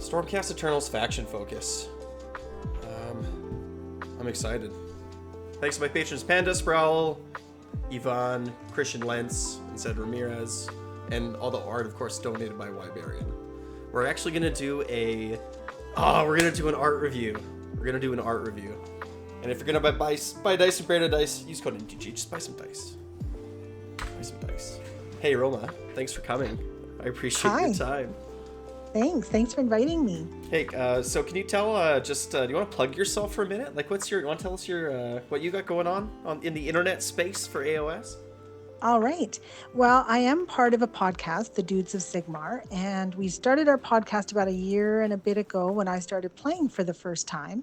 Stormcast Eternals faction focus. I'm excited. Thanks to my patrons Panda, Sproul, Yvonne, Christian Lentz, and Ced Ramirez, and all the art, of course, donated by Wiberian. We're actually gonna do an art review. And if you're gonna buy dice and Branded dice, use code NTG. Just buy some dice. Hey Roma, thanks for coming. I appreciate your time. Thanks for inviting me. Hey, so can you tell, do you want to plug yourself for a minute? Like, you want to tell us what you got going on in the internet space for AOS? All right. Well, I am part of a podcast, The Dudes of Sigmar, and we started our podcast about a year and a bit ago when I started playing for the first time.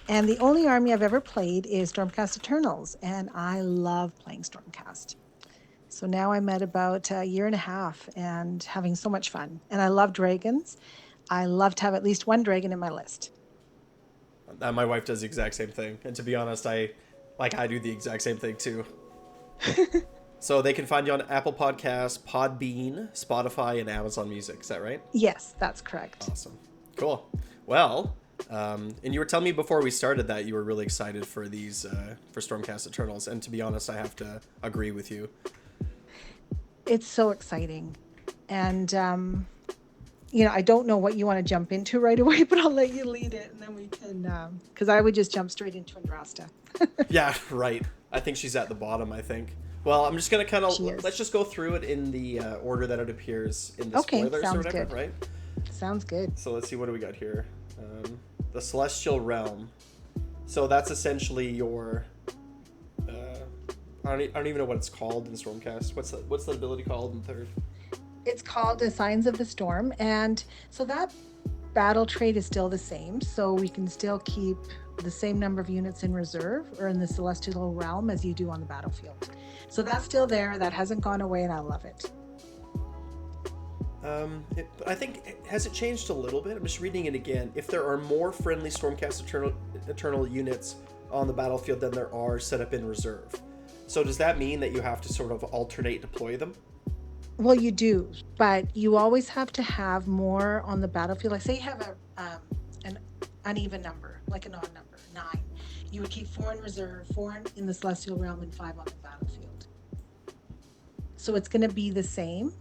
And the only army I've ever played is Stormcast Eternals, and I love playing Stormcast. So now I'm at about a year and a half and having so much fun. And I love dragons. I love to have at least one dragon in my list. My wife does the exact same thing. And to be honest, I do the exact same thing too. So they can find you on Apple Podcasts, Podbean, Spotify, and Amazon Music. Is that right? Yes, that's correct. Awesome. Cool. Well, and you were telling me before we started that you were really excited for these, for Stormcast Eternals. And to be honest, I have to agree with you. It's so exciting. And, I don't know what you want to jump into right away, but I'll let you lead it. And then we can, because I would just jump straight into Andrasta. Yeah, right. I think she's at the bottom, I think. Well, I'm just going to kind of, let's just go through it in the order that it appears in the spoilers or whatever, good. Right? Sounds good. So let's see, what do we got here? The Celestial Realm. So that's essentially your... I don't even know what it's called in Stormcast. What's the ability called in third? It's called the Signs of the Storm, and so that battle trait is still the same. So we can still keep the same number of units in reserve or in the Celestial Realm as you do on the battlefield. So that's still there. That hasn't gone away, and I love it. I think, has it changed a little bit? I'm just reading it again. If there are more friendly Stormcast Eternal units on the battlefield than there are set up in reserve. So does that mean that you have to sort of alternate deploy them? Well, you do, but you always have to have more on the battlefield. Like say you have an uneven number, like an odd number, 9. You would keep 4 in reserve, 4 in the Celestial Realm, and 5 on the battlefield. So it's going to be the same.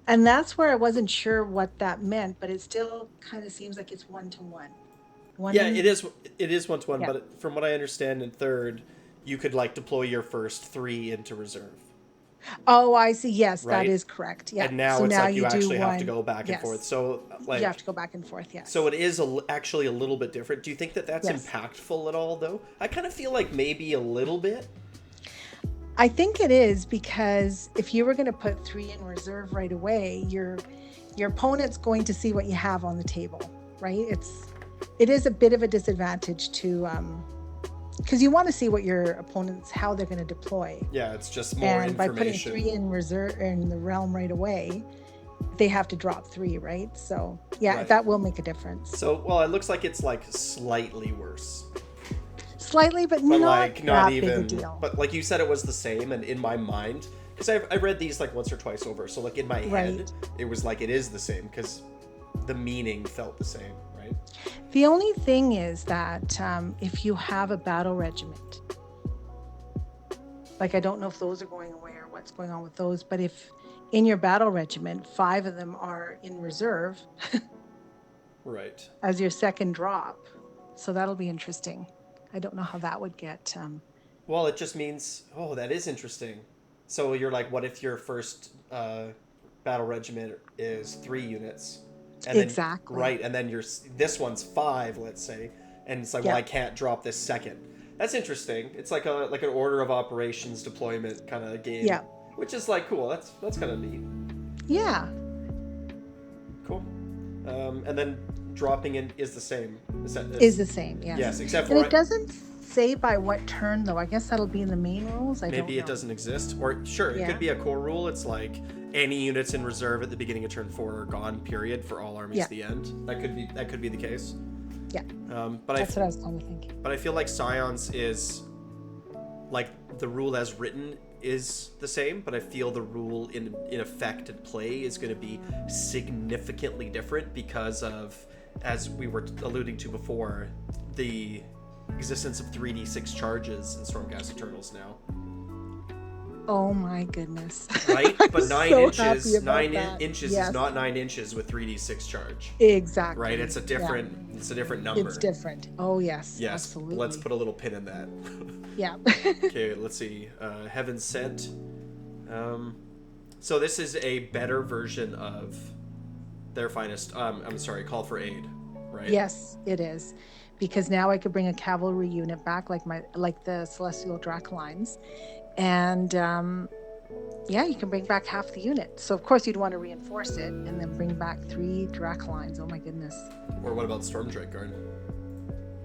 And that's where I wasn't sure what that meant, but it still kind of seems like it's 1-to-1. It is 1-to-1, yeah. But from what I understand in third, you could deploy your first 3 into reserve. Oh, I see. Yes, right? That is correct. Yeah. And now it's you actually have to go back and forth. So you have to go back and forth. Yes. So it is actually a little bit different. Do you think that that's impactful at all, though? I kind of feel like maybe a little bit. I think it is, because if you were going to put 3 in reserve right away, your opponent's going to see what you have on the table, right? It is a bit of a disadvantage to because you want to see what your opponents, how they're going to deploy. Yeah, it's just more information. And by putting 3 in reserve in the realm right away, they have to drop 3, right? So right. That will make a difference. So it looks like it's slightly worse. Slightly, but not even. Big a deal. But like you said, it was the same, and in my mind, because I read these once or twice over, so in my head, it was it is the same because the meaning felt the same. The only thing is that if you have a battle regiment, I don't know if those are going away or what's going on with those, but if in your battle regiment, 5 of them are in reserve, right, as your second drop, so that'll be interesting. I don't know how that would get. Well, it just means, that is interesting. So you're what if your first battle regiment is 3 units? And exactly. Then, right, and then this one's 5, let's say, and it's well, I can't drop this second. That's interesting. It's like an order of operations deployment kind of game. Yeah. Which is cool. That's kind of neat. Yeah. Cool. And then dropping in is the same. Is the same. Yes. Yes, except for and it doesn't say by what turn though. I guess that'll be in the main rules. Maybe it doesn't exist, or sure, it could be a core rule. It's any units in reserve at the beginning of turn 4 are gone. Period for all armies at the end. That could be the case. Yeah. But that's what I was kind of thinking. But I feel Scions is the rule as written is the same, but I feel the rule in effect and play is going to be significantly different because of, as we were alluding to before, the existence of 3d6 charges in Stormcast Eternals now. Oh my goodness. Right? But I'm 9 so inches, happy about 9 that. inches Yes. is not 9 inches with 3d6 charge. Exactly. Right? It's a different number. It's different. Oh yes. Yes. Absolutely. Let's put a little pin in that. Yeah. Okay, let's see. Heaven Sent. So this is a better version of their finest. I'm sorry, Call for Aid, right? Yes, it is, because now I could bring a cavalry unit back, like the Celestial Dracolines, and yeah, you can bring back half the unit. So of course you'd want to reinforce it and then bring back 3 Dracolines. Oh my goodness. Or what about Stormdrake Guard?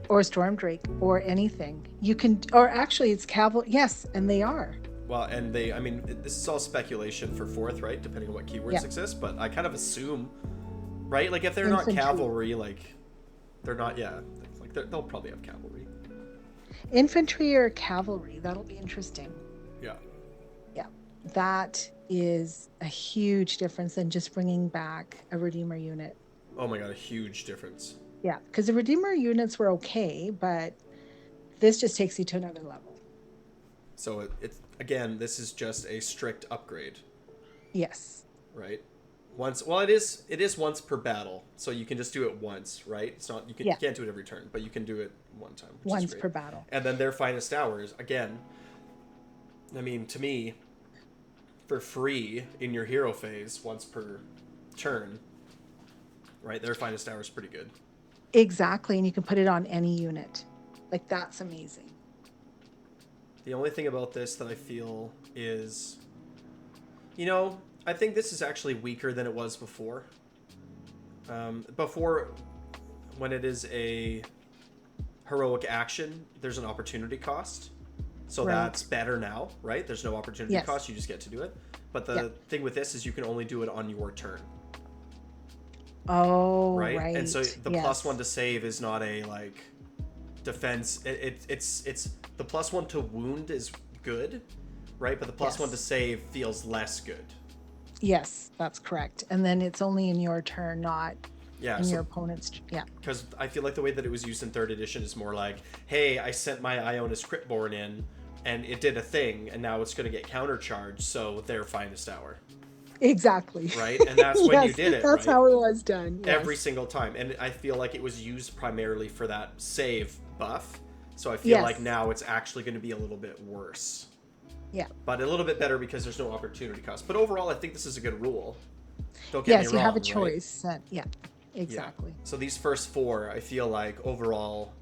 Or Stormdrake, or anything. You can, or actually it's cavalry. Yes, and they are. Well, and I mean, this is all speculation for 4th, right? Depending on what keywords exist, but I kind of assume, right? Like, if they're Infantry. not cavalry, like, they're not, like, they'll probably have cavalry. Infantry or cavalry, that'll be interesting. Yeah. Yeah, that is a huge difference than just bringing back a Redeemer unit. Oh my god, a huge difference. Yeah, because the Redeemer units were okay, but this just takes you to another level. So it's again, this is just a strict upgrade, Yes. right? It is once per battle, so you can just do it once, right? It's not you can't do it every turn, but you can do it one time. Which Once is great. per battle. And then their finest hours, again. I mean, to me, for free in your hero phase, once per turn, right? Their finest hour is pretty good. Exactly, and you can put it on any unit. Like, that's amazing. The only thing about this that I feel is, I think this is actually weaker than it was before. Before, when it is a heroic action, there's an opportunity cost. So Right. that's better now, right? There's no opportunity Yes. cost, you just get to do it. But the thing with this is you can only do it on your turn. Oh, Right? right. And so the Yes. +1 to save is not a, like, defense. It's the +1 to wound is good, right? But the +1 to save feels less good. Yes, that's correct. And then it's only in your turn, not in so your opponent's. Yeah. because I feel like the way that it was used in 3rd edition is more like, hey, I sent my Ionis Cryptborn in, and it did a thing, and now it's going to get countercharged, so their finest hour. Exactly. Right? And that's when you did it, That's right? how it was done. Yes. Every single time. And I feel like it was used primarily for that save buff. So I feel like now it's actually going to be a little bit worse. Yeah. But a little bit better because there's no opportunity cost. But overall, I think this is a good rule. Don't get me wrong. You have a right? choice. Yeah, exactly. Yeah. So these first 4, I feel like overall,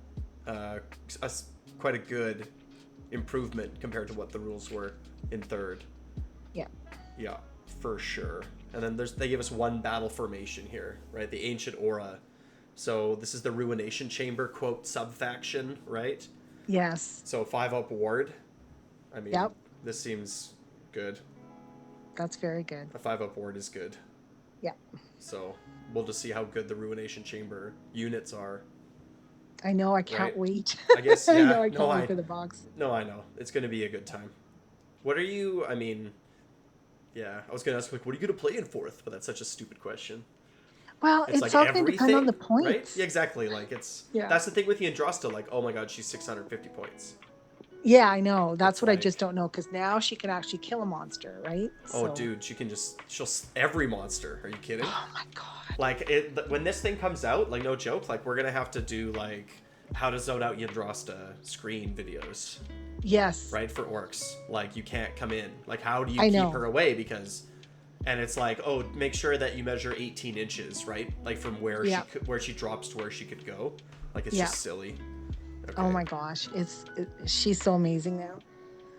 quite a good improvement compared to what the rules were in 3rd. Yeah. Yeah, for sure. And then they give us 1 battle formation here, right? The Ancient Aura. So this is the Ruination Chamber, quote, subfaction, right? Yes. So 5-up ward. I mean, Yep. This seems good. That's very good. A 5-up ward is good. Yeah. So we'll just see how good the Ruination Chamber units are. I know. I can't Right. wait. I guess, I yeah. know. I can't wait for the box. No, I know. It's going to be a good time. What are you, I mean, yeah, I was going to ask, like, what are you going to play in 4th? But that's such a stupid question. Well, it's like all going to depend on the points. Right? Yeah, exactly. Like, that's the thing with the Andrasta. Like, oh my god, she's 650 points. Yeah, I know. That's It's what I like- just don't know, because now she can actually kill a monster, right? Oh, So- dude, she'll every monster. Are you kidding? Oh my god. Like, when this thing comes out, like, no joke, like, we're going to have to do, like, how to zone out Yandrasta screen videos, Yes. right, for orcs. Like, you can't come in. Like, how do you I keep know. her away? Because, and it's like, oh, make sure that you measure 18 inches, right? Like, from where she drops to where she could go. Like, it's just silly. Okay. Oh my gosh, she's so amazing now.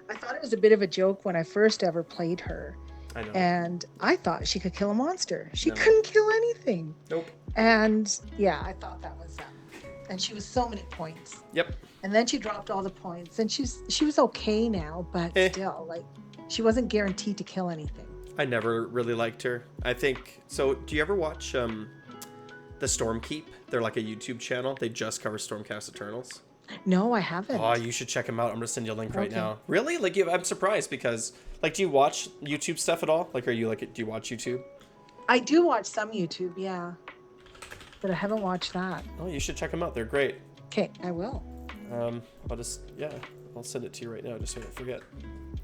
I thought it was a bit of a joke when I first ever played her, I know. and I thought she could kill a monster. She No. couldn't kill anything. Nope. And yeah, I thought that was and she was so many points. Yep. And then she dropped all the points, and she was okay now, but still, like, she wasn't guaranteed to kill anything. I never really liked her. I think so. Do you ever watch the Stormkeep? They're like a YouTube channel. They just cover Stormcast Eternals. No, I Oh, haven't. you should check him out. I'm gonna send you a link right Okay. now. Really? Like, I'm surprised because, like, do you watch YouTube stuff at all? Like, are you like, do you watch YouTube? I do watch some YouTube, yeah, but I haven't watched that. Oh, you should check them out. They're great. Okay, I will. I'll send it to you right now just so I don't forget.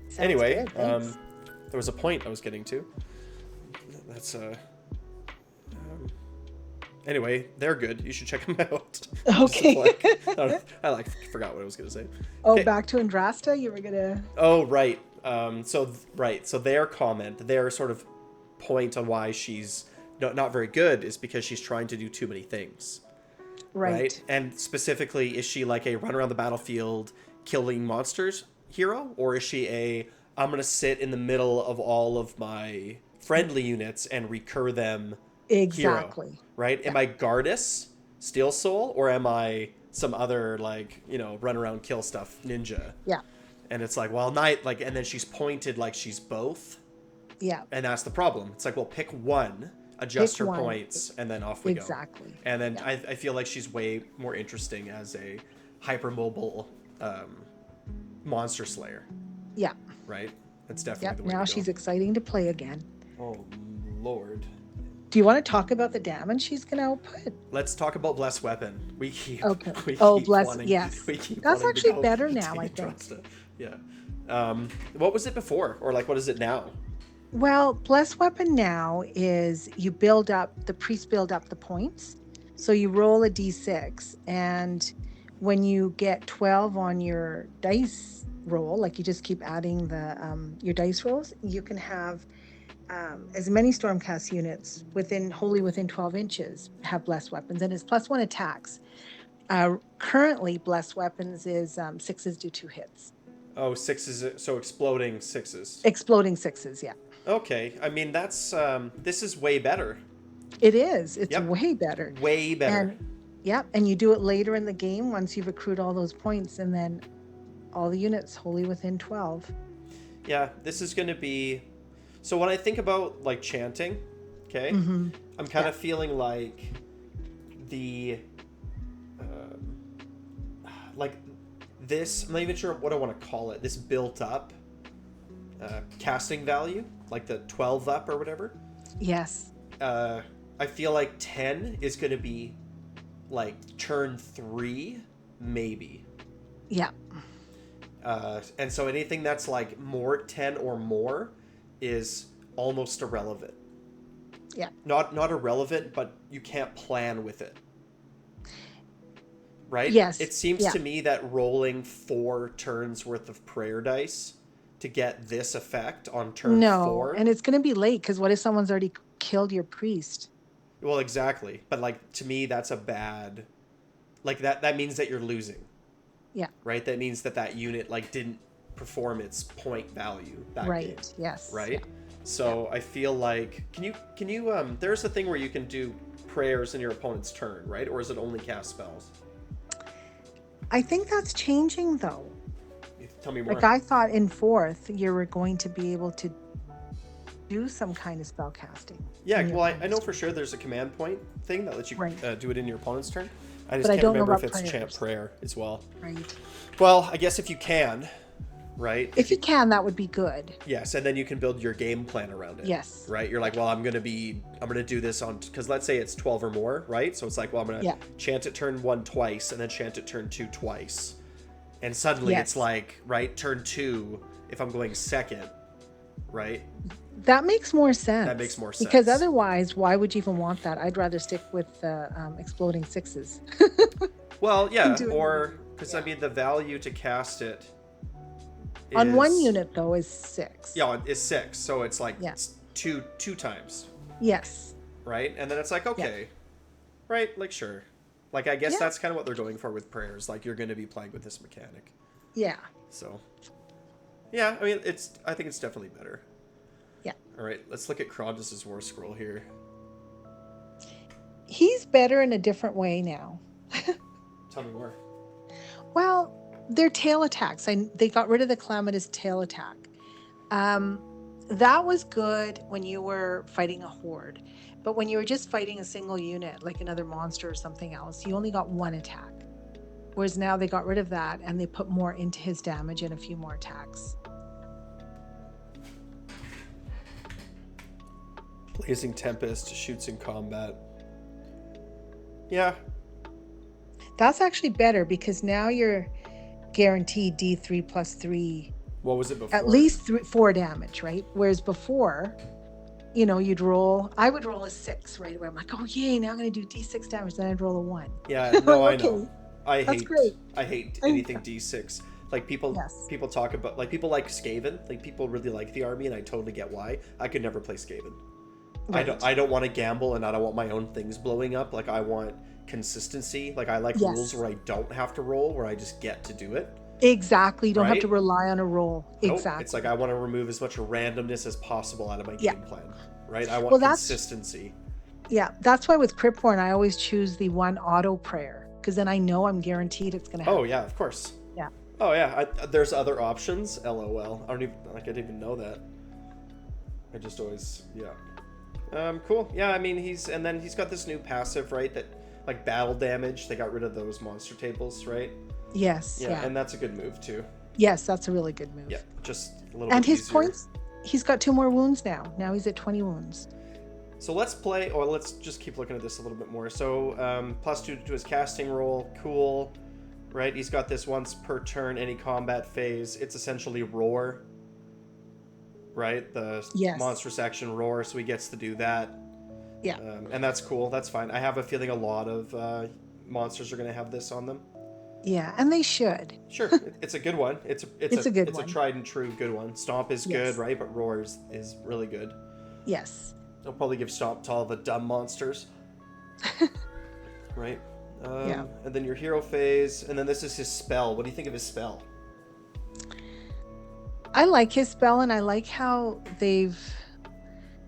Sounds Anyway, good, thanks. there was a point I was getting to. That's Anyway, they're good. You should check them out. Okay. I forgot what I was gonna say. Oh, Okay. back to Andrasta. You were gonna. Oh, right. So their comment, their sort of point on why she's not very good is because she's trying to do too many things. Right. And specifically, is she like a run around the battlefield killing monsters hero? Or is she a, I'm going to sit in the middle of all of my friendly units and recur them Exactly. hero? Right? Yeah. Am I Gardas, Steel Soul, or am I some other, like, run around kill stuff ninja? Yeah. And it's like, well, and then she's pointed like she's both. Yeah. And that's the problem. It's like, well, pick one, adjust her points, and then off we go. Exactly. And then I feel like she's way more interesting as a hypermobile monster slayer. Yeah. Right? That's definitely the way Now to go. she's exciting to play again. Oh, Lord. Do you want to talk about the damage she's going to output? Let's talk about Blessed Weapon. We keep. Okay. We keep Yes. We keep That's wanting to actually go better to now, I think. Andrasta. Yeah. What was it before? Or, like, what is it now? Well, Blessed Weapon now is the priest build up the points. So you roll a d6, and when you get 12 on your dice roll, like you just keep adding your dice rolls, you can have as many Stormcast units wholly within 12 inches have Blessed Weapons, and it's +1 attacks. Currently, Blessed Weapons is 6s do 2 hits. Oh, 6s, so exploding 6s. Exploding 6s, yeah. Okay, I mean, that's this is way better. It is. It's way better. Way better. And you do it later in the game once you've accrued all those points, and then all the units wholly within 12. Yeah, this is going to be... So when I think about, like, chanting, okay, I'm kind of feeling like the... like this, I'm not even sure what I want to call it, this built up casting value, like the 12 up or whatever. Yes. I feel like 10 is going to be like turn 3, maybe. Yeah. And so anything that's like more 10 or more is almost irrelevant. Yeah. Not irrelevant, but you can't plan with it. Right? Yes. It seems to me that rolling 4 turns worth of prayer dice to get this effect on turn 4. And it's going to be late, because what if someone's already killed your priest? Well, exactly. But, like, to me, that's a bad... Like, that means that you're losing. Yeah. Right? That means that unit, like, didn't perform its point value that game. Yes. Right? Yeah. So I feel like... Can you there's a thing where you can do prayers in your opponent's turn, right? Or is it only cast spells? I think that's changing, though. Tell me more. Like, I thought in 4th you were going to be able to do some kind of spell casting. Yeah, well, I know for sure there's a command point thing that lets you do it in your opponent's turn. I just can't remember if it's chant prayer as well. Right. Well, I guess if you can, right? If you can, that would be good. Yes, and then you can build your game plan around it. Yes. Right? You're like, well, I'm gonna do this on, because let's say it's 12 or more, right? So it's like, well, I'm gonna chant it turn 1 twice, and then chant it turn 2 twice. And suddenly it's like, right, turn 2, if I'm going second, right? That makes more sense. That makes more sense. Because otherwise, why would you even want that? I'd rather stick with exploding 6s. Well, yeah, or, because I mean, the value to cast it is, on one unit, though, is 6. Yeah, it's 6, so it's like two times. Yes. Right? And then it's like, okay, right, like, sure. Like, I guess that's kind of what they're going for with prayers. Like, you're going to be playing with this mechanic. Yeah. So, yeah, I mean, I think it's definitely better. Yeah. All right, let's look at Cronus' War Scroll here. He's better in a different way now. Tell me more. Well, their tail attacks. They got rid of the Calamitous tail attack. That was good when you were fighting a horde. But when you were just fighting a single unit, like another monster or something else, you only got 1 attack. Whereas now they got rid of that and they put more into his damage and a few more attacks. Blazing Tempest shoots in combat. Yeah. That's actually better because now you're guaranteed D3 plus 3. What was it before? At least 4 damage, right? Whereas before, you know, I would roll a 6 right away. I'm like, oh yay, now I'm going to do D6 damage. Then I'd roll a 1. Yeah, no, Like, I know. I hate anything Okay. D6. Like people Yes. talk about, like people like Skaven. Like people really like the army, and I totally get why. I could never play Skaven. Right. I don't want to gamble, and I don't want my own things blowing up. Like I want consistency. Like I like rules where I don't have to roll, where I just get to do it. Exactly. You don't have to Right? rely on a roll. Nope. Exactly. It's like I want to remove as much randomness as possible out of my game plan. Right? I want Well, that's- consistency. Yeah, that's why with Cryptborn, I always choose the 1 auto prayer because then I know I'm guaranteed it's going to happen. Oh yeah, of course. Yeah. Oh yeah, there's other options. LOL. I didn't even know that. I just always cool. Yeah, I mean he's got this new passive, right? That like battle damage. They got rid of those monster tables, right? Yes. Yeah, Yeah. and that's a good move too. Yes, that's a really good move. Yeah, just a little. And bit his easier. points, he's got 2 more wounds now. Now he's at 20 wounds. So let's just keep looking at this a little bit more. So +2 to his casting roll, cool, right? He's got this once per turn, any combat phase. It's essentially roar, right? The monstrous action roar, so he gets to do that. Yeah. And that's cool. That's fine. I have a feeling a lot of monsters are going to have this on them. Yeah, and they should. Sure, it's a good one. It's a good it's one. a tried and true good one. Stomp is good, right? But roar is really good. Yes. They'll probably give Stomp to all the dumb monsters. Right? And then your hero phase, and then this is his spell. What do you think of his spell? I like his spell, and I like how they've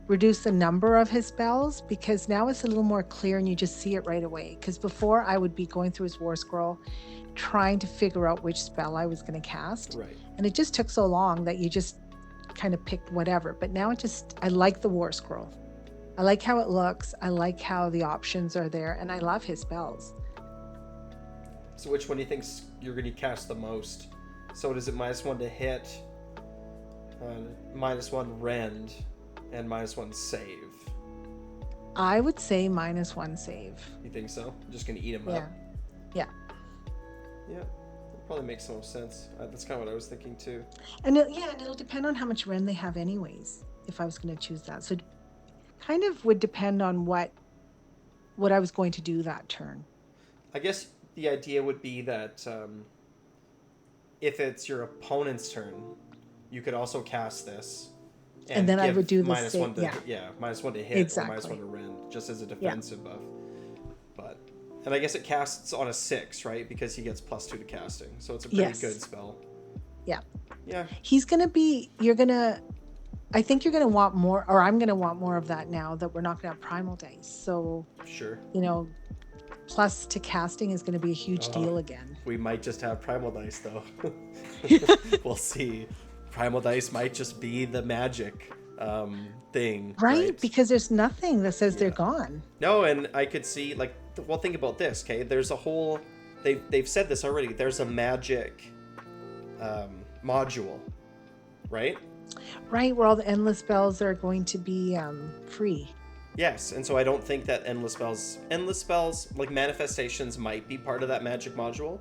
reduced the number of his spells because now it's a little more clear and you just see it right away. Because before I would be going through his war scroll trying to figure out which spell I was going to cast. Right. And it just took so long that you just kind of picked whatever. But now I like the war scroll. I like how it looks. I like how the options are there, and I love his spells. So which one do you think you're going to cast the most? So is it -1 to hit, -1 rend, and -1 save? I would say -1 save. You think so? I'm just going to eat him up? Yeah. Yeah, that probably makes the most sense. That's kind of what I was thinking too. And it'll depend on how much rend they have anyways, if I was going to choose that. So kind of would depend on what I was going to do that turn. I guess the idea would be that if it's your opponent's turn, you could also cast this. And then I give would do the -1 to -1 to hit exactly. or -1 to rend, just as a defensive buff. And I guess it casts on a 6, right? Because he gets +2 to casting, so it's a pretty good spell. Yeah. Yeah. He's gonna be. I think you're gonna want more, or I'm gonna want more of that now that we're not gonna have primal dice. So Sure. Plus to casting is gonna be a huge deal again. We might just have primal dice though. We'll see. Primal dice might just be the magic thing, right? Because there's nothing that says they're gone. No, and I could see think about this, okay? There's a whole they've said this already. There's a magic module, right? Right, where all the endless spells are going to be free. Yes, and so I don't think that endless spells like manifestations might be part of that magic module,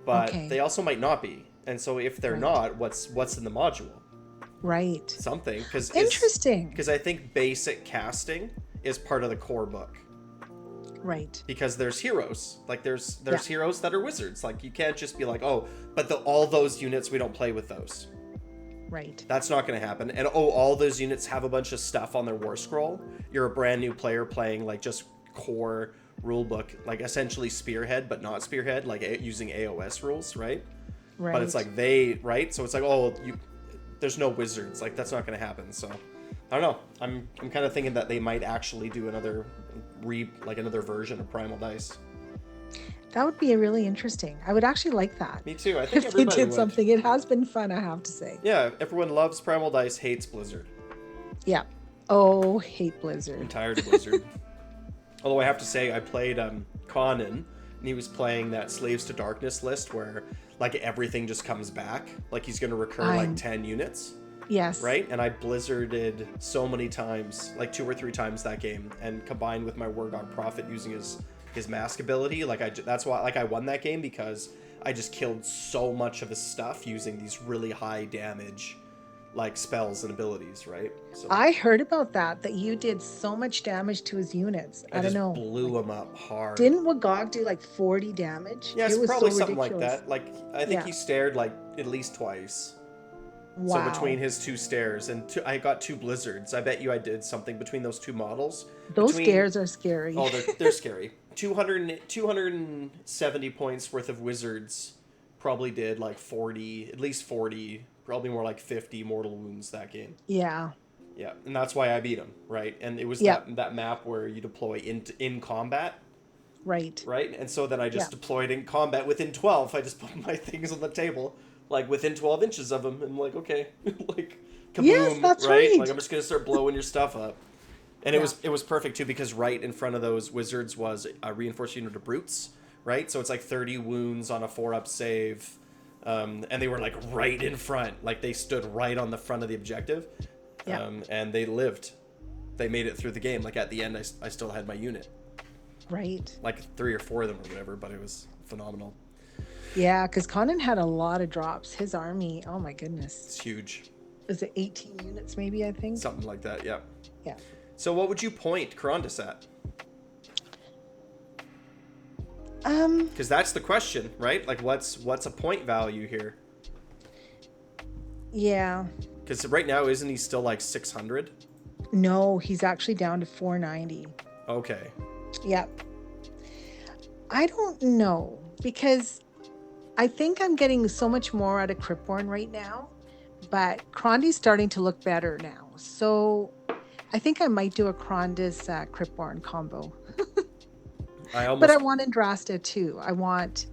but they also might not be. And so if they're not, what's in the module? Right. Something, because interesting. Because I think basic casting is part of the core book. Right. Because there's heroes, like there's heroes that are wizards. Like you can't just be like, oh, but all those units, we don't play with those. Right. That's not going to happen. And all those units have a bunch of stuff on their war scroll. You're a brand new player playing like just core rulebook, like essentially Spearhead, but not Spearhead, like using AOS rules, right? Right. But it's like so it's like, there's no wizards, like that's not going to happen. So I don't know. I'm kind of thinking that they might actually do another version of Primal Dice. That would be really interesting. I would actually like that. Me too. I think if they everybody did something. It has been fun, I have to say. Yeah, everyone loves Primal Dice, hates Blizzard. Yeah. Oh, hate Blizzard. I'm tired of Blizzard. Although I have to say, I played Conan, and he was playing that Slaves to Darkness list where like everything just comes back. Like he's going to recur like 10 units. Yes. Right? And I blizzarded so many times, like 2 or 3 times that game, and combined with my War God Prophet using his mask ability, that's why I won that game, because I just killed so much of his stuff using these really high damage like spells and abilities, right? So I heard about that you did so much damage to his units. I don't know. Blew him up hard. Didn't Wagog do like 40 damage? Yeah, it was probably so something ridiculous. like that. Like I think he stared like at least twice. Wow. So between his 2 stairs and I got 2 blizzards. I bet you I did something between those 2 models. Those scares are scary. Oh, they're scary. 270 points worth of wizards probably did like 40, at least 40, probably more like 50 mortal wounds that game. Yeah. Yeah, and that's why I beat him, right? And it was that map where you deploy in combat. Right. Right? And so then I just deployed in combat within 12. I just put my things on the table, like within 12 inches of him, and like, okay, like kaboom, yes, that's right? Like I'm just gonna start blowing your stuff up. And it was perfect too, because right in front of those wizards was a reinforced unit of brutes, right? So it's like 30 wounds on a 4-up save. And they were like right in front, like they stood right on the front of the objective. Yeah. And they lived. They made it through the game. Like at the end, I still had my unit. Right. Like 3 or 4 of them or whatever, but it was phenomenal. Yeah, because Conan had a lot of drops. His army, oh my goodness. It's huge. Was it 18 units maybe, I think? Something like that, yeah. Yeah. So what would you point Karandus at? Because that's the question, right? Like what's a point value here? Yeah. Because right now, isn't he still like 600? No, he's actually down to 490. Okay. Yep. I don't know, because I think I'm getting so much more out of Cryptborn right now, but Crondy's starting to look better now. So I think I might do a Crondis Cryptborn combo. But I want Andrasta too. I want.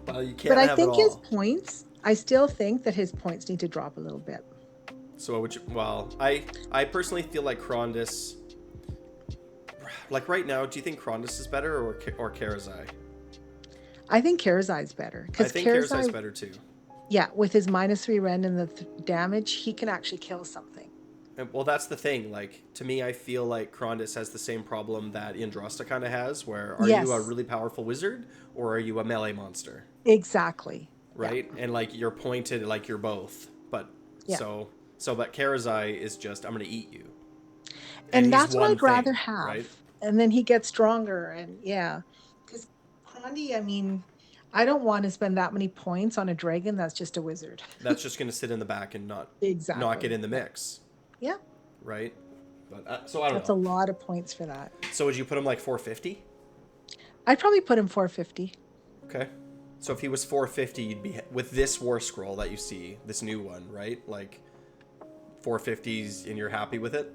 Well, you can't. But I think his points. I still think that his points need to drop a little bit. So what would you? Well, I personally feel like Krondis. Like right now, do you think Krondis is better or Karazai? I think Karazai's better. I think Karazai's better too. Yeah, with his -3 rend and the damage, he can actually kill something. Well, that's the thing. Like, to me, I feel like Krondis has the same problem that Andrasta kind of has, where are you a really powerful wizard or are you a melee monster? Exactly. Right? Yeah. And, like, you're pointed like you're both. But, but Karazai is just, I'm going to eat you. And that's what I'd rather have. Right? And then he gets stronger. And, because Krondy, I mean, I don't want to spend that many points on a dragon that's just a wizard. That's just going to sit in the back and not get in the mix. Yeah. Right? But so I don't know. That's a lot of points for that. So would you put him like 450? I'd probably put him 450. Okay. So if he was 450, you'd be with this war scroll that you see, this new one, right? Like 450s and you're happy with it?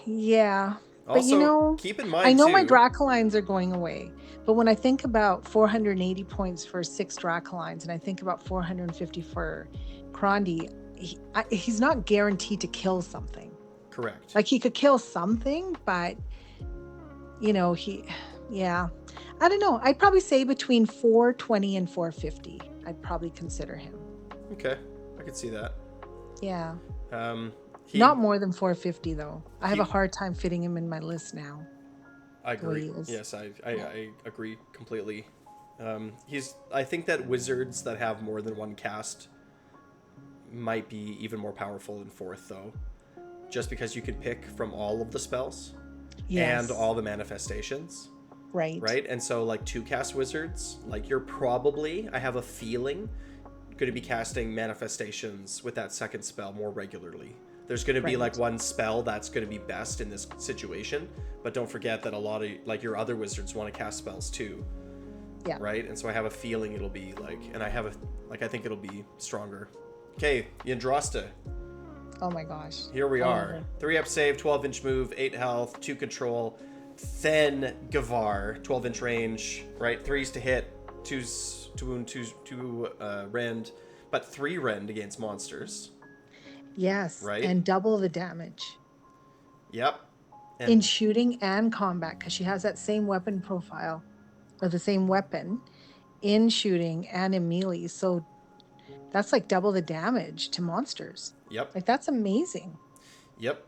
Yeah. Also, but keep in mind, I know my Dracolines are going away, but when I think about 480 points for 6 Dracolines and I think about 450 for Krondy, he's not guaranteed to kill something. Correct. Like he could kill something, but I don't know. I'd probably say between 420 and 450. I'd probably consider him. Okay, I could see that. Yeah. Not more than 450 though. I have a hard time fitting him in my list now. I agree. Yes, I agree completely. I think that wizards that have more than one cast might be even more powerful in 4th though, just because you could pick from all of the spells and all the manifestations, right? And so like 2-cast wizards, like you're probably, I have a feeling, going to be casting manifestations with that second spell more regularly. There's going to be like one spell that's going to be best in this situation, but don't forget that a lot of like your other wizards want to cast spells too. Yeah. Right? And so I have a feeling it'll be like, and I think it'll be stronger. Okay, Andrasta. Oh my gosh. Here we are. 3-up save, 12-inch move, 8 health, 2 control. Then Gavar, 12-inch range, right? 3s to hit, 2s to wound, 2 rend, but 3 rend against monsters. Yes. Right? And double the damage. Yep. in shooting and combat, because she has that same weapon profile, or the same weapon in shooting and in melee. So that's like double the damage to monsters. Yep. Like, that's amazing. Yep.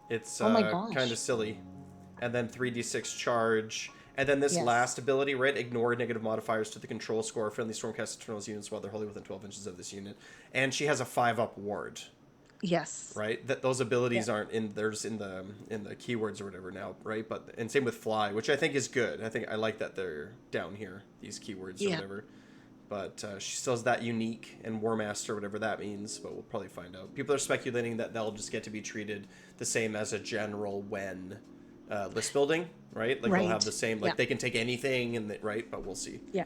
It's Oh my kind of gosh. silly. And then 3d6 charge. And then this Yes. last ability, right? Ignore negative modifiers to the control score of friendly Stormcast Eternals units while they're wholly within 12 inches of this unit. And she has a 5-up ward. Yes. Right? That those abilities aren't in there's in the keywords or whatever now, right? But and same with fly, which I think is good. I like that they're down here, these keywords or whatever. But she still has that unique and War Master, whatever that means, but we'll probably find out. People are speculating that they'll just get to be treated the same as a general when list building, right? Like they'll have the same, like they can take anything, and right? But we'll see. Yeah.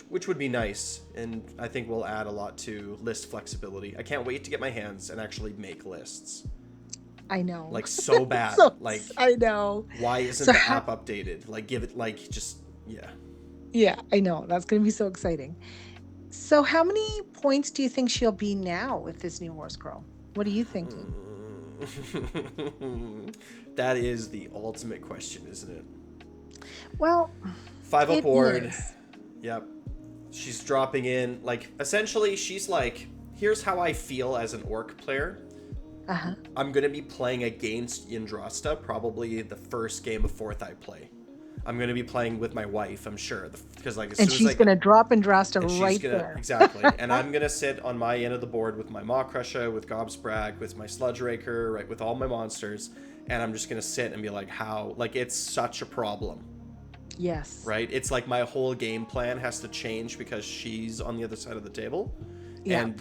Which would be nice, and I think will add a lot to list flexibility. I can't wait to get my hands and actually make lists. I know. Like so bad. Like I know. Why isn't the app updated? Like give it like just yeah. Yeah, I know. That's going to be so exciting. So how many points do you think she'll be now with this new Horse Girl? What are you thinking? That is the ultimate question, isn't it? Well, 5-up ward. Yep. She's dropping in. Like, essentially, she's like, here's how I feel as an orc player. I'm going to be playing against Yndrasta probably the first game of 4th I play. I'm going to be playing with my wife, I'm sure. Because like, she's going to drop Yndrasta right there. Exactly. And I'm going to sit on my end of the board with my Maw Crusher, with Gobsbrag, with my Sludge Raker, right, with all my monsters. And I'm just going to sit and be like, how? Like, it's such a problem. Yes. Right? It's like my whole game plan has to change because she's on the other side of the table. Yeah. And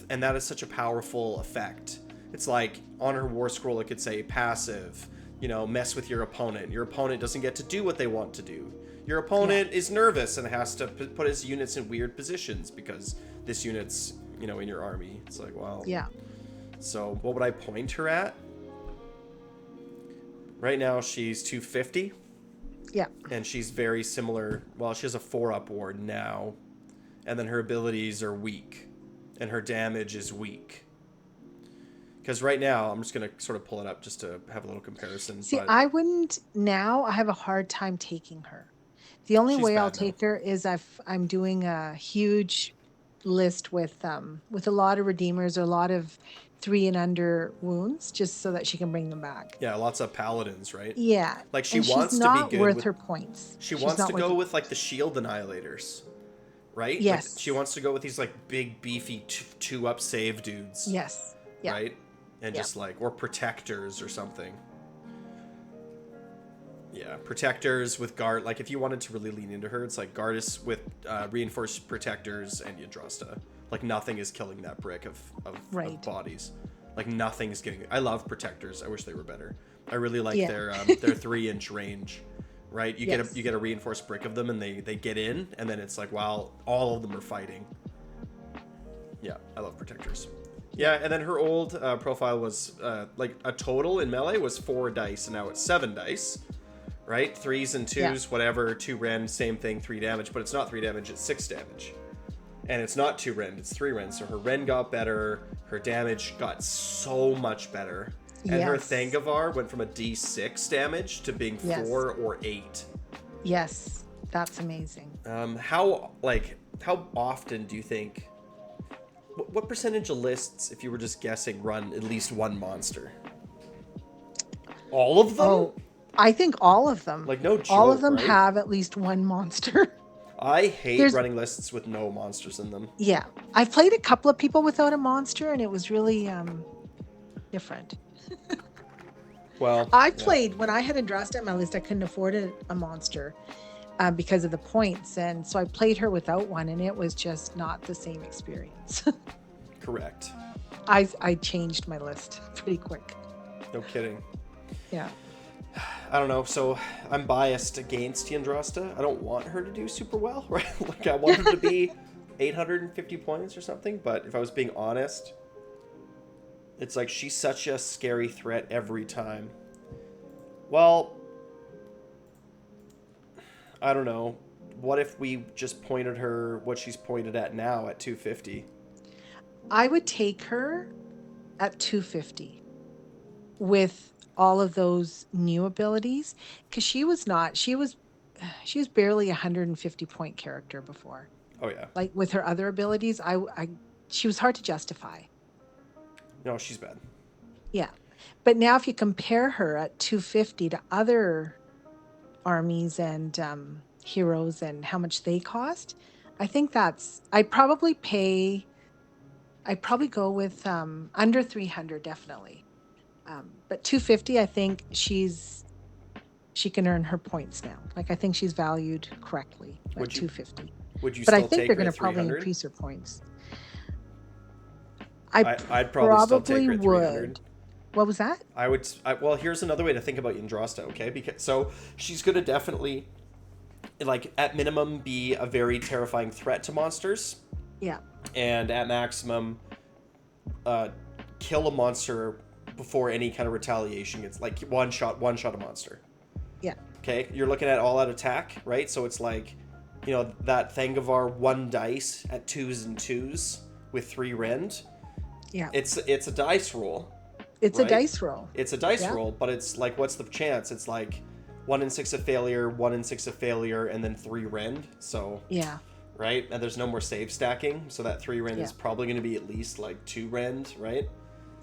and that is such a powerful effect. It's like on her War Scroll, it could say passive, mess with your opponent. Your opponent doesn't get to do what they want to do. Your opponent is nervous and has to put his units in weird positions because this unit's, in your army. It's like, wow. Yeah. So what would I point her at? Right now, she's 250. Yeah. And she's very similar. Well, she has a 4-up ward now. And then her abilities are weak. And her damage is weak. Because right now, I'm just going to sort of pull it up just to have a little comparison. See, I wouldn't now. I have a hard time taking her. The only way I'll take her is if I'm doing a huge list with a lot of redeemers or a lot of 3 and under wounds, just so that she can bring them back. Yeah, lots of paladins, right? Yeah. Like she wants to be not good worth with her points. She wants to go with like the shield annihilators. Right? Yes. Like, she wants to go with these like big beefy 2-up save dudes. Yes. Yeah. Right? And just like, or protectors or something. Yeah, protectors with guard. Like, if you wanted to really lean into her, it's like Gardas with reinforced protectors and Yndrasta. Like, nothing is killing that brick of bodies. Like, nothing's getting. I love protectors. I wish they were better. I really like their 3-inch range. Right? You get a reinforced brick of them, and they get in, and then it's like, wow, all of them are fighting. Yeah, I love protectors. Yeah, and then her old profile was like a total in melee was 4 dice, and now it's 7 dice, right? 3s and 2s, whatever. 2 rend, same thing, 3 damage, but it's not 3 damage, it's 6 damage. And it's not 2 rend, it's 3 rend. So her rend got better, her damage got so much better. And her Thangavar went from a D6 damage to being 4 or 8. Yes, that's amazing. How often do you think... What percentage of lists, if you were just guessing, run at least one monster? All of them? Oh, I think all of them. Like, no joke, all of them right? have at least one monster. I hate running lists with no monsters in them. Yeah. I've played a couple of people without a monster, and it was really different. Well, I played, when I had Yndrasta on my list, I couldn't afford a monster because of the points. And so I played her without one, and it was just not the same experience. Correct. I changed my list pretty quick. No kidding. Yeah. I don't know. So I'm biased against Yndrasta. I don't want her to do super well, right? Like, I want her to be 850 points or something. But if I was being honest, it's like she's such a scary threat every time. Well, I don't know. What if we just pointed her what she's pointed at now at 250? I would take her at 250 with all of those new abilities, because she was barely a 150 point character before. Oh yeah. Like with her other abilities, she was hard to justify. No, she's bad. Yeah. But now if you compare her at 250 to other armies and heroes and how much they cost, I think I'd probably go with under 300 definitely. But 250, I think she can earn her points now. Like I think she's valued correctly at 250. Would you But I still think take they're her going at to probably 300? increase her points. I'd probably still take her at 300. What was that? Well, here's another way to think about Yndrasta, okay? So she's going to definitely, like, at minimum, be a very terrifying threat to monsters. Yeah. And at maximum, kill a monster before any kind of retaliation gets, like, one shot a monster. Yeah. Okay, you're looking at all-out attack, right? So it's like, you know, that Thangavar 1 dice at 2s and 2s with 3 rend. Yeah. It's a dice roll. It's right? a dice roll. It's a dice roll, but it's like, what's the chance? It's like 1 in 6 of failure, 1 in 6 of failure, and then 3 rend. So yeah, right, and there's no more save stacking, so that 3 rend is probably going to be at least like 2 rend, right?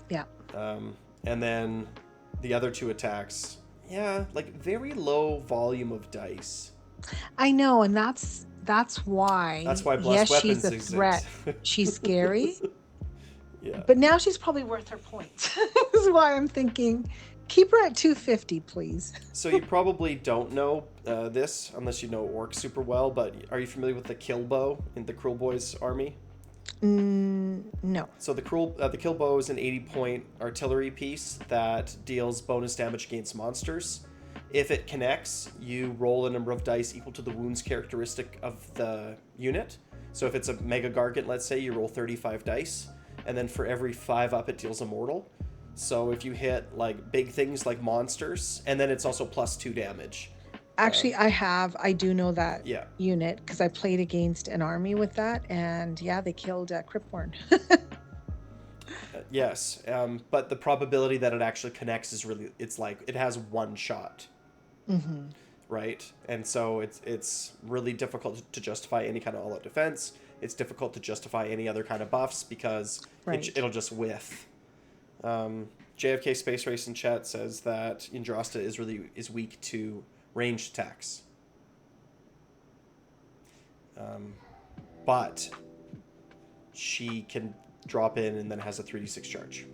Yeah. And then the other 2 attacks, like very low volume of dice. I know, and that's why. That's why blessed weapons she's a threat. She's scary. Yeah. But now she's probably worth her points. This is why I'm thinking, keep her at 250, please. So you probably don't know this unless you know Orc super well, but are you familiar with the kill bow in the Cruel Boys army? No. So the kill bow is an 80-point artillery piece that deals bonus damage against monsters. If it connects, you roll a number of dice equal to the wounds characteristic of the unit. So if it's a Mega Gargant, let's say, you roll 35 dice. And then for every 5 up, it deals a mortal. So if you hit like big things like monsters, and then it's also +2 damage. Actually, I do know that unit because I played against an army with that, and they killed Cryptborn. Yes, but the probability that it actually connects is it's like it has 1 shot. Mm-hmm. Right? And so it's really difficult to justify any kind of all-out defense. It's difficult to justify any other kind of buffs because it'll just whiff. JFK Space Race in chat says that Yndrasta is weak to ranged attacks. But she can drop in and then has a 3d6 charge.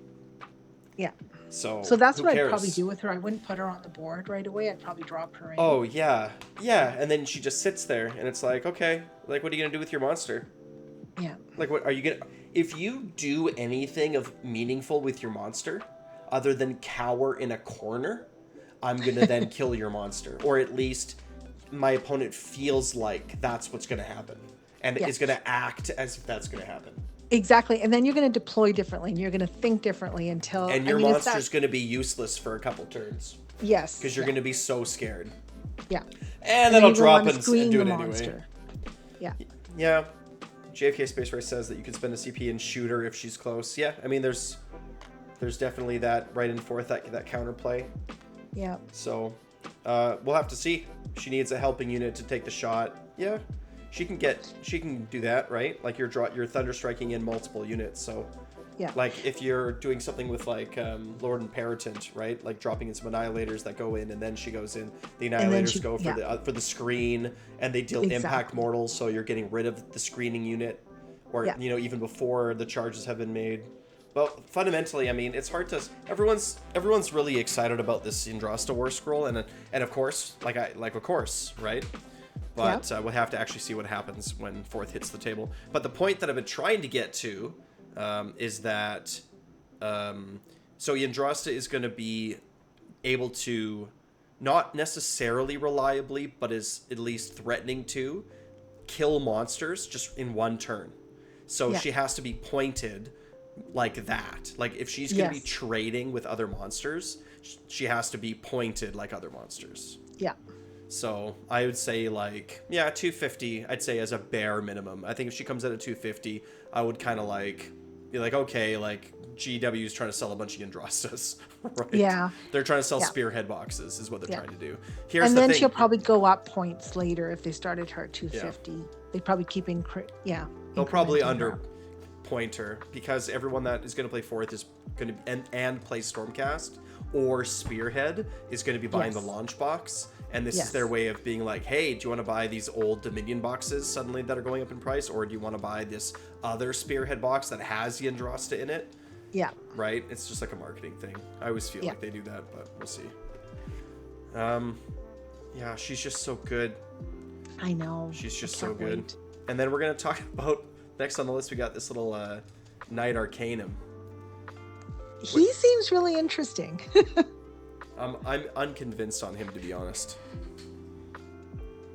Yeah. So that's what I'd probably do with her. I wouldn't put her on the board right away. I'd probably drop her in. Oh, yeah. Yeah, and then she just sits there, and it's like, okay, like, what are you going to do with your monster? Yeah. Like, what are you going to... If you do anything of meaningful with your monster, other than cower in a corner, I'm going to then kill your monster. Or at least my opponent feels like that's what's going to happen. And is going to act as if that's going to happen. Exactly. And then you're going to deploy differently and you're going to think differently until... And your monster's going to be useless for a couple turns. Yes. Because you're going to be so scared. Yeah. And then I'll drop and do it anyway. Monster. Yeah. Yeah. JFK Space Race says that you can spend a CP and shoot her if she's close. Yeah. I mean, there's definitely that right and forth, that counterplay. Yeah. So we'll have to see. She needs a helping unit to take the shot. Yeah. She can do that, right? Like you're thunder striking in multiple units, so like if you're doing something with like Lord Imperatant, right? Like dropping in some annihilators that go in and then she goes in. The annihilators go for the screen and they deal impact mortals, so you're getting rid of the screening unit, or even before the charges have been made. Well, fundamentally, I mean, it's hard to. Everyone's really excited about this Yndrasta War Scroll, and of course, of course, right? But we'll have to actually see what happens when 4th hits the table. But the point that I've been trying to get to is that so Yndrasta is going to be able to, not necessarily reliably, but is at least threatening to, kill monsters just in 1 turn. So she has to be pointed like that. Like if she's going to be trading with other monsters, she has to be pointed like other monsters. Yeah. So I would say 250, I'd say as a bare minimum. I think if she comes out at 250, I would kind of be like, okay, like GW is trying to sell a bunch of Andrastas, right? Yeah. They're trying to sell Yeah. spearhead boxes is what they're Yeah. trying to do. Here's And the then thing. she'll probably go up points later if they started her at 250. They'd probably keep They'll probably incrementing under her. pointer because everyone that is going to play fourth is going to and play Stormcast or Spearhead is going to be buying Yes. the launch box, and this Yes. is their way of being like, hey, do you want to buy these old Dominion boxes suddenly that are going up in price, or do you want to buy this other Spearhead box that has the Andrasta in it? Yeah. Right? It's just like a marketing thing. I always feel like they do that, but we'll see. Yeah, she's just so good. I know. She's just I so can't good. wait. And then we're gonna talk about next on the list. We got this little Knight Arcanum. He seems really interesting. I'm unconvinced on him, to be honest.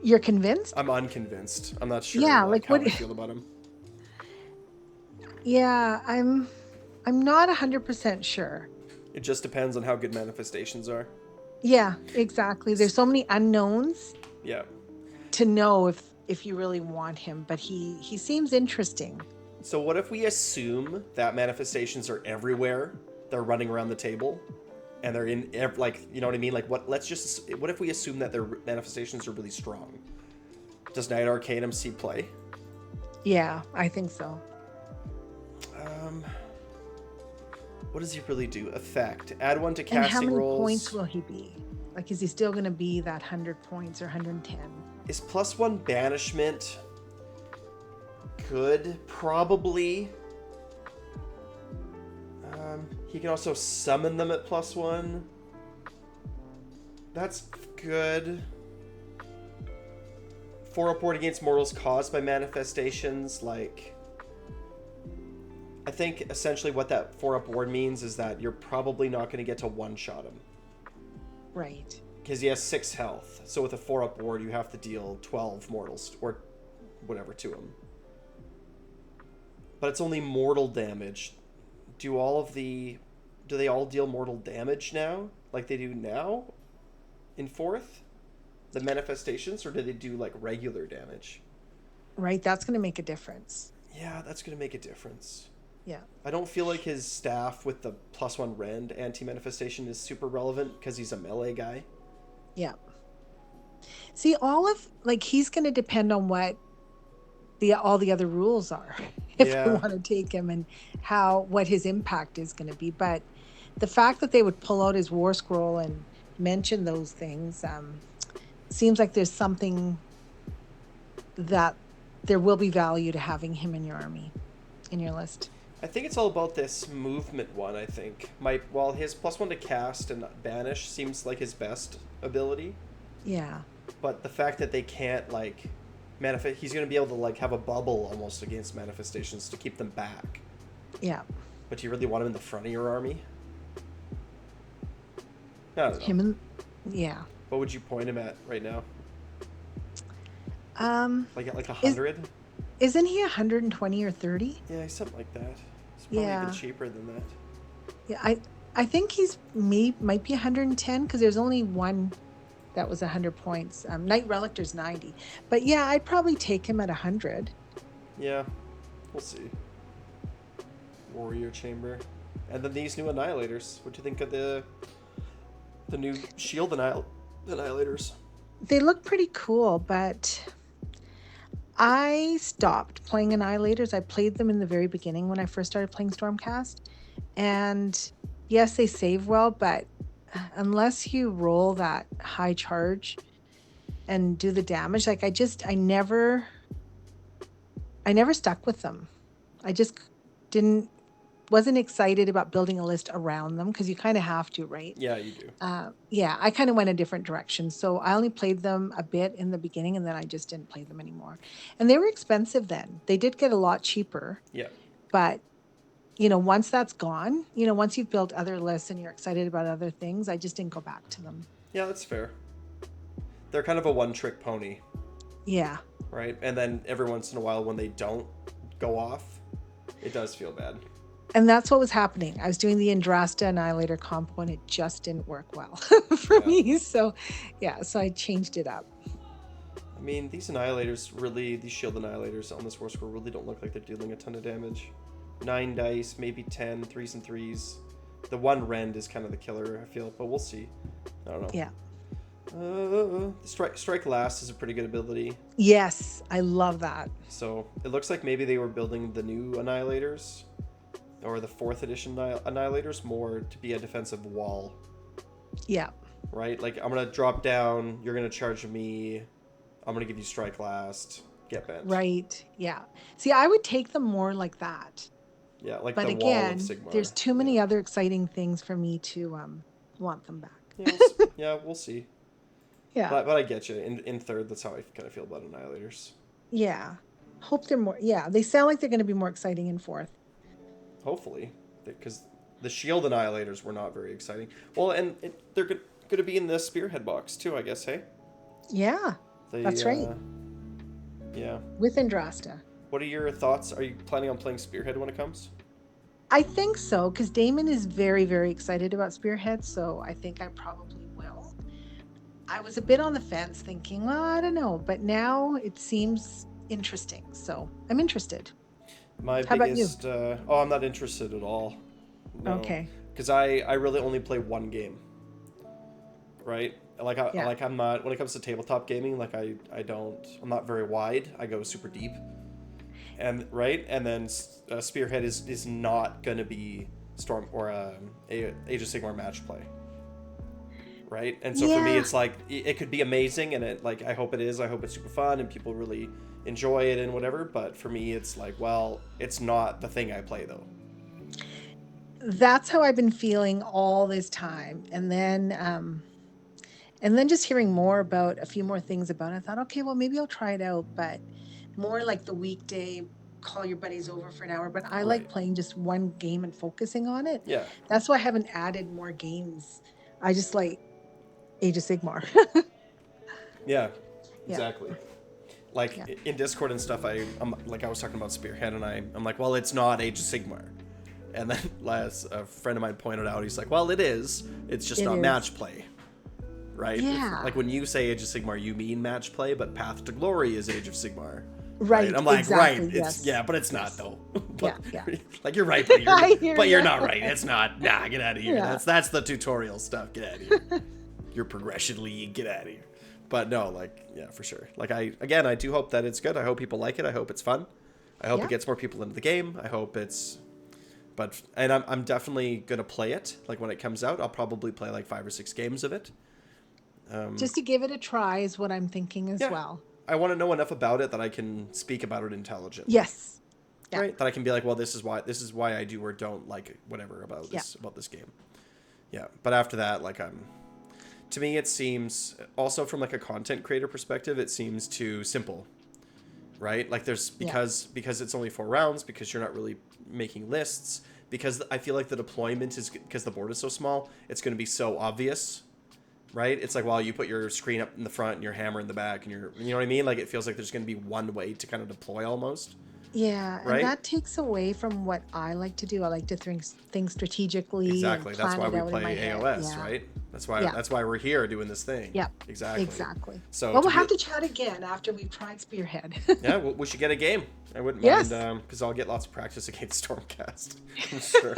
You're convinced? I'm unconvinced. I'm not sure. Yeah, like like how what- I feel about him. Yeah, I'm not 100% sure. It just depends on how good manifestations are. Yeah, exactly. There's so many unknowns Yeah. to know if you really want him, but he seems interesting. So what if we assume that manifestations are everywhere? They're running around the table, and they're in like, you know what I mean? Like what if we assume that their manifestations are really strong? Does Knight Arcanum see play? Yeah, I think so. What does he really do? Effect. Add one to And how casting many rolls. points will he be? Like, is he still going to be that 100 points or 110? Is +1 banishment good? Probably. He can also summon them at +1. That's good. 4 up ward against mortals caused by manifestations. Like, I think essentially what that 4 up ward means is that you're probably not going to get to one-shot him. Right. Because he has 6 health. So with a 4 up ward, you have to deal 12 mortals or whatever to him. But it's only mortal damage. Do they all deal mortal damage now? Like they do now? In 4th? The manifestations? Or do they do like regular damage? Right, that's going to make a difference. Yeah, that's going to make a difference. Yeah. I don't feel like his staff with the +1 rend anti-manifestation is super relevant because he's a melee guy. Yeah. See, he's going to depend on what all the other rules are if Yeah. you want to take him and what his impact is going to be. But the fact that they would pull out his war scroll and mention those things seems like there's something that there will be value to having him in your army, in your list. I think it's all about this movement one, I think. While his +1 to cast and banish seems like his best ability, Yeah. but the fact that they can't, like, he's going to be able to, like, have a bubble almost against manifestations to keep them back. Yeah. But do you really want him in the front of your army? I don't know. Him and yeah. What would you point him at right now? Like at like 100? Isn't he 120 or 30? Yeah, he's something like that. It's probably Yeah. even cheaper than that. Yeah, I think he's might be 110 because there's only one that was 100 points. Knight Relictor's 90. But yeah, I'd probably take him at 100. Yeah, we'll see. Warrior Chamber. And then these new Annihilators. What do you think of the new Shield Annihilators? They look pretty cool, but I stopped playing Annihilators. I played them in the very beginning when I first started playing Stormcast. And yes, they save well, but unless you roll that high charge and do the damage, like I never stuck with them. I just wasn't excited about building a list around them because you kind of have to, right? Yeah, you do. Yeah, I kind of went a different direction. So I only played them a bit in the beginning and then I just didn't play them anymore. And they were expensive then. They did get a lot cheaper. Yeah. But, once that's gone, once you've built other lists and you're excited about other things, I just didn't go back to them. Yeah, that's fair. They're kind of a one-trick pony, Yeah. right? And then every once in a while when they don't go off, it does feel bad. And that's what was happening. I was doing the Andrasta Annihilator combo and it just didn't work well for me. So, so I changed it up. I mean, these Shield Annihilators on this war score really don't look like they're dealing a ton of damage. 9 dice, maybe 10, 3s and 3s. The one rend is kind of the killer, I feel, but we'll see. I don't know. Yeah. Strike last is a pretty good ability. Yes, I love that. So it looks like maybe they were building the new Annihilators, or the 4th edition Annihilators, more to be a defensive wall. Yeah. Right? Like, I'm going to drop down, you're going to charge me, I'm going to give you strike last, get bent. Right. Yeah. See, I would take them more like that. Yeah, like but the again, wall of Sigmar. There's too many other exciting things for me to want them back. Yeah, we'll see. Yeah. But I get you. In 3rd, that's how I kind of feel about Annihilators. Yeah. Hope they're more... Yeah, they sound like they're going to be more exciting in 4th. Hopefully. Because the Shield Annihilators were not very exciting. Well, and they're going to be in the Spearhead box, too, I guess, hey? Yeah, that's right. Yeah. With Andrasta. What are your thoughts? Are you planning on playing Spearhead when it comes? I think so, because Damon is very, very excited about Spearhead, so I think I probably will. I was a bit on the fence thinking, well, I don't know, but now it seems interesting, so I'm interested. How biggest, about you? I'm not interested at all. No. Okay. Because I really only play one game. Right? I'm not, when it comes to tabletop gaming, like I'm not very wide. I go super deep. And then Spearhead is not going to be Storm or Age of Sigmar match play. Right? And so for me, it's like, it could be amazing, and I hope it is. I hope it's super fun and people really enjoy it and whatever. But for me, it's like, well, it's not the thing I play, though. That's how I've been feeling all this time. And then just hearing more about a few more things about it, I thought, okay, well, maybe I'll try it out. But more like the weekday, call your buddies over for an hour. But I like playing just one game and focusing on it. Yeah. That's why I haven't added more games. I just like Age of Sigmar. Yeah, exactly. In Discord and stuff, I'm like, I was talking about Spearhead, and I'm like, well, it's not Age of Sigmar. And then a friend of mine pointed out, he's like, well, it is. It's just not match play. Right? Yeah. Like when you say Age of Sigmar, you mean match play, but Path to Glory is Age of Sigmar. Right. I'm like, exactly, right. Yes. It's but it's not though. Yeah. Like you're right, but you're not right. It's not. Nah, get out of here. Yeah. That's the tutorial stuff. Get out of here. Your progression league. Get out of here. But no, for sure. I do hope that it's good. I hope people like it. I hope it's fun. I hope it gets more people into the game. I hope it's. And I'm definitely gonna play it. Like when it comes out, I'll probably play like 5 or 6 games of it. Just to give it a try is what I'm thinking as well. I want to know enough about it that I can speak about it intelligently. Yes. Yeah. Right? That I can be like, well, this is why I do or don't like whatever about this game. Yeah. But after that, to me, it seems also from a content creator perspective, it seems too simple. Right? Because it's only 4 rounds, because you're not really making lists, because I feel like the deployment is, because the board is so small, it's going to be so obvious. Right? It's like, well, you put your screen up in the front and your hammer in the back, and you know what I mean? Like, it feels like there's going to be one way to kind of deploy almost. Yeah. Right? And that takes away from what I like to do. I like to think strategically. Exactly. And That's why we play AOS, right? That's why we're here doing this thing. Yeah. Exactly. So we'll have to chat again after we've tried Spearhead. Yeah, we should get a game. I wouldn't mind, because I'll get lots of practice against Stormcast. I'm sure.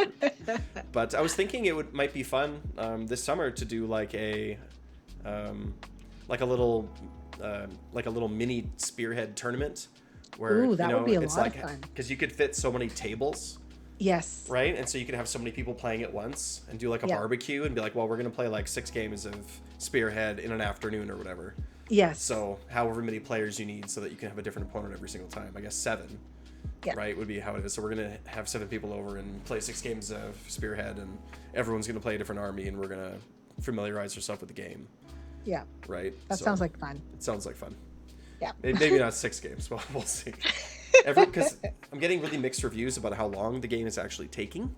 But I was thinking might be fun this summer to do a little mini Spearhead tournament where would be a lot of fun. Because you could fit so many tables. Yes. Right? And so you could have so many people playing at once and do a barbecue and be like, well, we're going to play 6 games of Spearhead in an afternoon or whatever. Yes. So however many players you need so that you can have a different opponent every single time. I guess 7. Yeah. Right? Would be how it is. So we're going to have 7 people over and play 6 games of Spearhead, and everyone's going to play a different army, and we're going to familiarize ourselves with the game. Yeah. Right? That sounds like fun. It sounds like fun. Yeah. Maybe not 6 games, but we'll see. Because I'm getting really mixed reviews about how long the game is actually taking.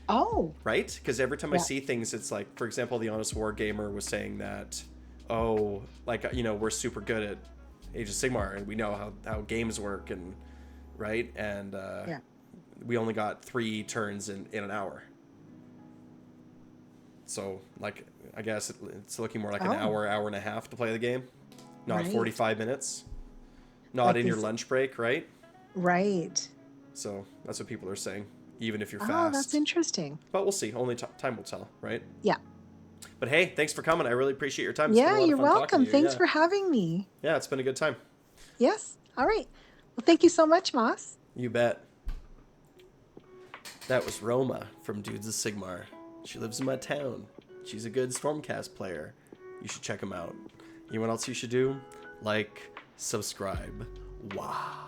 Oh. Right? Because every time I see things, it's like, for example, the Honest War Gamer was saying that, we're super good at Age of Sigmar and we know how games work, and right? And we only got 3 turns in an hour. So, I guess it's looking more like an hour and a half to play the game. Not 45 minutes. Not in your lunch break, right? Right. So that's what people are saying. even if you're Oh, fast. that's interesting. But we'll see. Only time will tell, right? Yeah. But hey, thanks for coming. I really appreciate your time. It's been a Yeah, lot of you're fun talking welcome. to you. Thanks Yeah. for having me. Yeah, it's been a good time. Yes. All right. Well, thank you so much, Moss. You bet. That was Roma from Dudes of Sigmar. She lives in my town. She's a good Stormcast player. You should check him out. You know what else you should do? Like, subscribe. Wow.